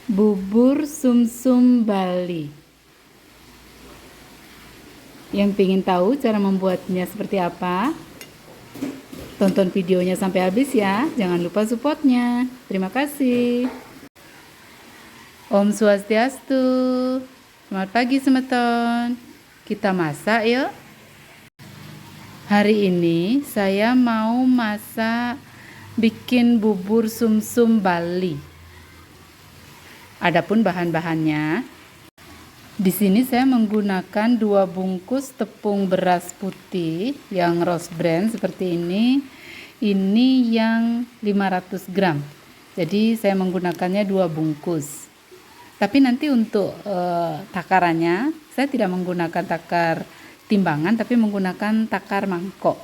Bubur sumsum Bali. Yang ingin tahu cara membuatnya seperti apa? Tonton videonya sampai habis ya. Jangan lupa supportnya. Terima kasih. Om Swastiastu. Selamat pagi semeton. Kita masak yuk. Hari ini saya mau masak bikin bubur sumsum Bali. Adapun bahan-bahannya, di sini saya menggunakan 2 bungkus tepung beras putih yang rose bran seperti ini. Ini yang 500 gram. Jadi saya menggunakannya 2 bungkus. Tapi nanti untuk takarannya, saya tidak menggunakan takar timbangan, tapi menggunakan takar mangkok.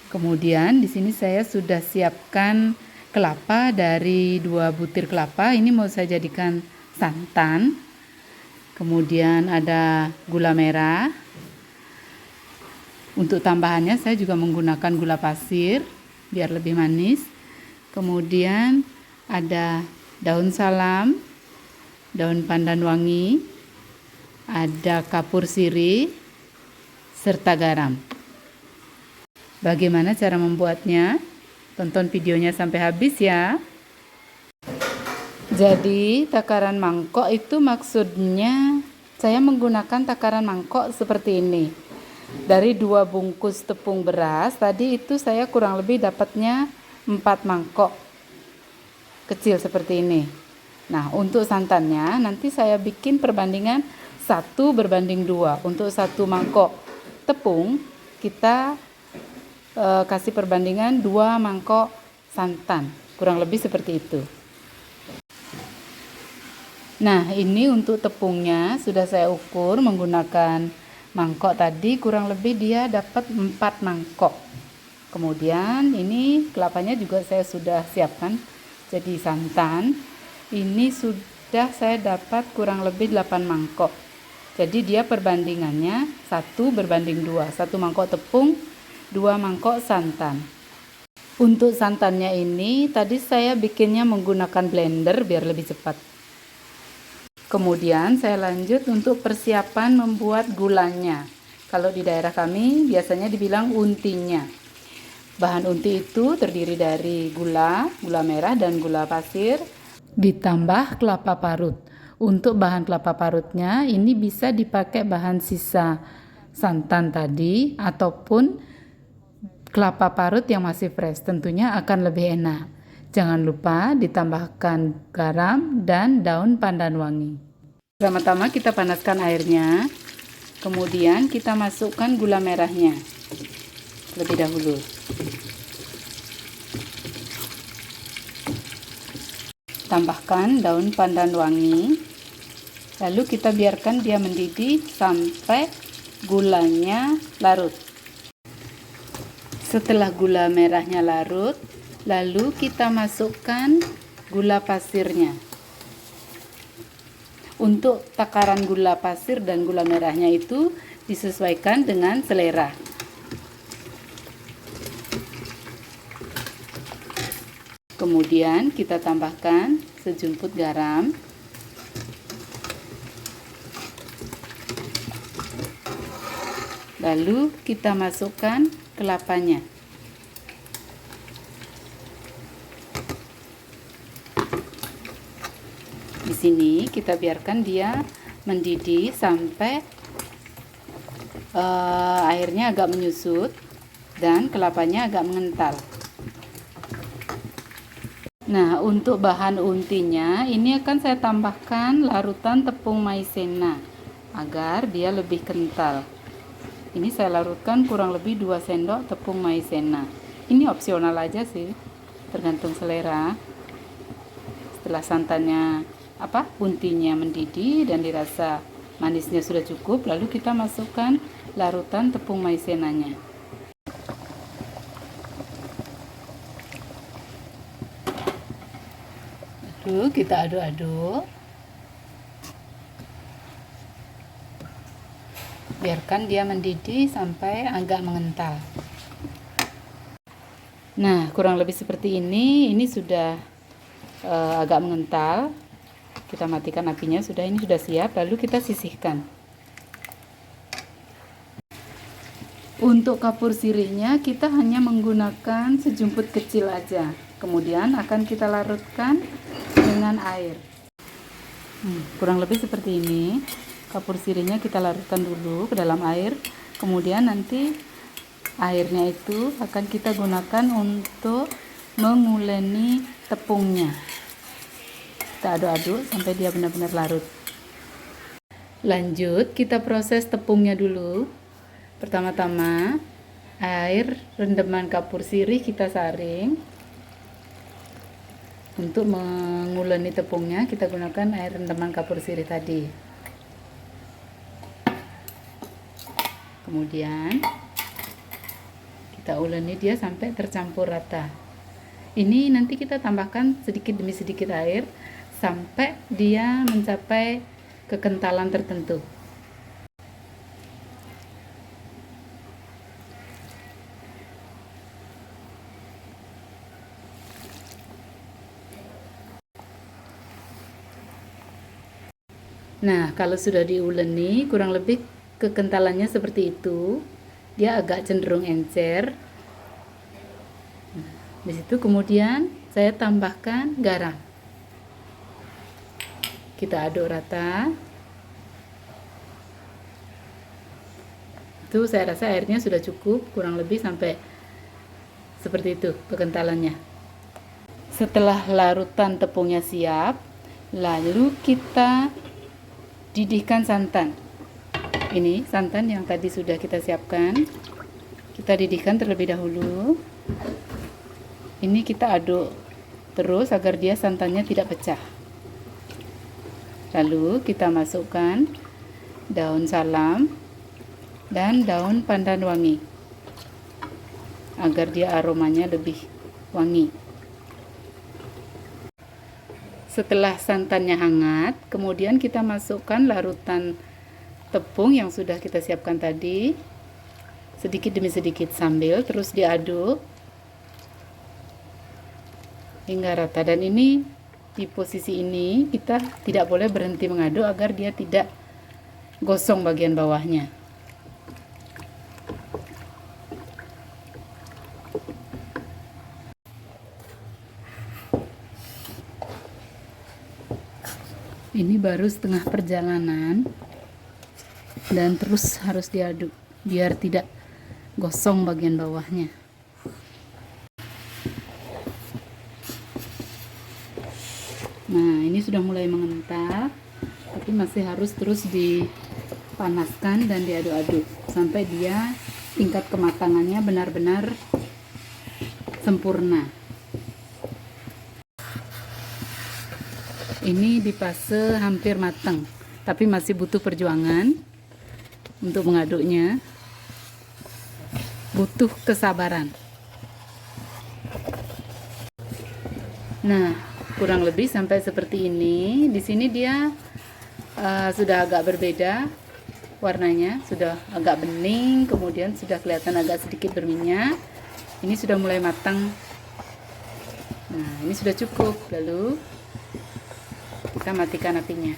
Kemudian di sini saya sudah siapkan kelapa dari 2 butir kelapa. Ini mau saya jadikan santan. Kemudian ada gula merah. Untuk tambahannya saya juga menggunakan gula pasir biar lebih manis. Kemudian ada daun salam, daun pandan wangi, ada kapur sirih, serta garam. Bagaimana cara membuatnya? Tonton videonya sampai habis ya. Jadi takaran mangkok itu maksudnya saya menggunakan takaran mangkok seperti ini. Dari 2 bungkus tepung beras tadi itu saya kurang lebih dapatnya 4 mangkok kecil seperti ini. Nah, untuk santannya nanti saya bikin perbandingan 1:2. Untuk 1 mangkok tepung kita kasih perbandingan 2 mangkok santan, kurang lebih seperti itu. Nah, ini untuk tepungnya sudah saya ukur menggunakan mangkok tadi, kurang lebih dia dapat 4 mangkok. Kemudian ini kelapanya juga saya sudah siapkan jadi santan. Ini sudah saya dapat kurang lebih 8 mangkok. Jadi dia perbandingannya 1:2, 1 mangkok tepung, 2 mangkok santan. Untuk santannya ini tadi saya bikinnya menggunakan blender biar lebih cepat. Kemudian saya lanjut untuk persiapan membuat gulanya. Kalau di daerah kami biasanya dibilang untinya. Bahan unti itu terdiri dari gula merah dan gula pasir, ditambah kelapa parut. Untuk bahan kelapa parutnya ini bisa dipakai bahan sisa santan tadi ataupun kelapa parut yang masih fresh, tentunya akan lebih enak. Jangan lupa ditambahkan garam dan daun pandan wangi. Pertama-tama kita panaskan airnya, kemudian kita masukkan gula merahnya lebih dahulu. Tambahkan daun pandan wangi, lalu kita biarkan dia mendidih sampai gulanya larut. Setelah gula merahnya larut, lalu kita masukkan gula pasirnya. Untuk takaran gula pasir dan gula merahnya itu disesuaikan dengan selera. Kemudian kita tambahkan sejumput garam. Lalu kita masukkan kelapanya. Di sini kita biarkan dia mendidih sampai airnya agak menyusut dan kelapanya agak mengental. Nah, untuk bahan untinya ini akan saya tambahkan larutan tepung maizena agar dia lebih kental. Ini saya larutkan kurang lebih 2 sendok tepung maizena. Ini opsional aja sih, tergantung selera. Setelah santannya untinya mendidih dan dirasa manisnya sudah cukup, lalu kita masukkan larutan tepung maizenanya. Lalu kita aduk-aduk. Biarkan dia mendidih sampai agak mengental. Nah, kurang lebih seperti ini. Ini sudah agak mengental. Kita matikan apinya, ini sudah siap, lalu kita sisihkan. Untuk kapur sirihnya kita hanya menggunakan sejumput kecil aja. Kemudian akan kita larutkan dengan air. Kurang lebih seperti ini. Kapur sirihnya kita larutkan dulu ke dalam air. Kemudian nanti airnya itu akan kita gunakan untuk menguleni tepungnya. Kita aduk-aduk sampai dia benar-benar larut. Lanjut, kita proses tepungnya dulu. Pertama-tama, air rendaman kapur sirih kita saring. Untuk menguleni tepungnya, kita gunakan air rendaman kapur sirih tadi. Kemudian, kita uleni dia sampai tercampur rata. Ini nanti kita tambahkan sedikit demi sedikit air sampai dia mencapai kekentalan tertentu. Nah, kalau sudah diuleni kurang lebih kekentalannya seperti itu, dia agak cenderung encer. Di situ kemudian saya tambahkan garam. Kita aduk rata. Itu saya rasa airnya sudah cukup, kurang lebih sampai seperti itu kekentalannya. Setelah larutan tepungnya siap, lalu kita didihkan santan. Ini santan yang tadi sudah kita siapkan. Kita didihkan terlebih dahulu. Ini kita aduk terus agar dia santannya tidak pecah. Lalu kita masukkan daun salam dan daun pandan wangi agar dia aromanya lebih wangi. Setelah santannya hangat, kemudian kita masukkan larutan tepung yang sudah kita siapkan tadi, sedikit demi sedikit sambil terus diaduk hingga rata. Dan ini di posisi ini kita tidak boleh berhenti mengaduk agar dia tidak gosong bagian bawahnya. Ini baru setengah perjalanan dan terus harus diaduk biar tidak gosong bagian bawahnya. Nah, ini sudah mulai mengental, tapi masih harus terus dipanaskan dan diaduk-aduk sampai dia tingkat kematangannya benar-benar sempurna. Ini di fase hampir matang, tapi masih butuh perjuangan untuk mengaduknya. Butuh kesabaran. Nah, kurang lebih sampai seperti ini. Di sini dia sudah agak berbeda warnanya, sudah agak bening, kemudian sudah kelihatan agak sedikit berminyak. Ini sudah mulai matang. Nah, ini sudah cukup. Lalu kita matikan apinya.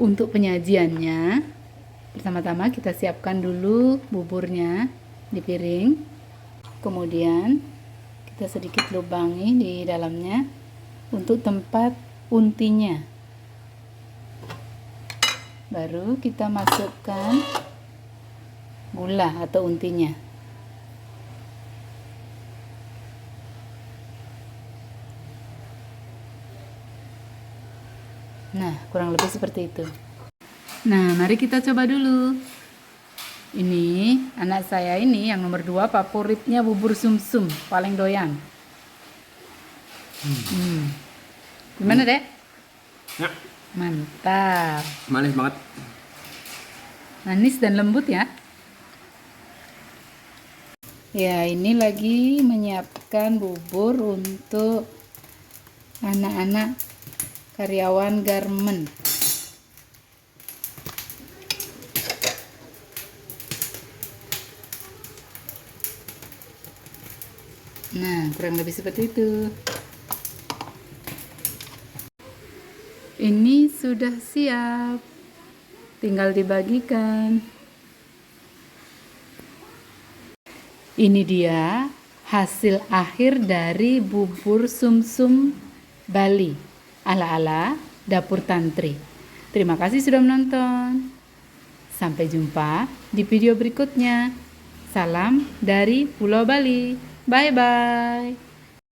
Untuk penyajiannya, pertama-tama kita siapkan dulu buburnya di piring. Kemudian kita sedikit lubangi di dalamnya untuk tempat untinya. Baru kita masukkan gula atau untinya. Nah, kurang lebih seperti itu. Nah, mari kita coba dulu. Ini anak saya ini yang nomor 2 favoritnya bubur sumsum, paling doyan. Gimana, Dek? Ya. Mantap. Manis banget. Manis dan lembut ya. Ya, ini lagi menyiapkan bubur untuk anak-anak karyawan garmen. Nah, kurang lebih seperti itu. Ini sudah siap, tinggal dibagikan. Ini dia hasil akhir dari bubur sumsum Bali ala-ala dapur tantri. Terima kasih sudah menonton. Sampai jumpa di video berikutnya. Salam dari Pulau Bali. Bye-bye.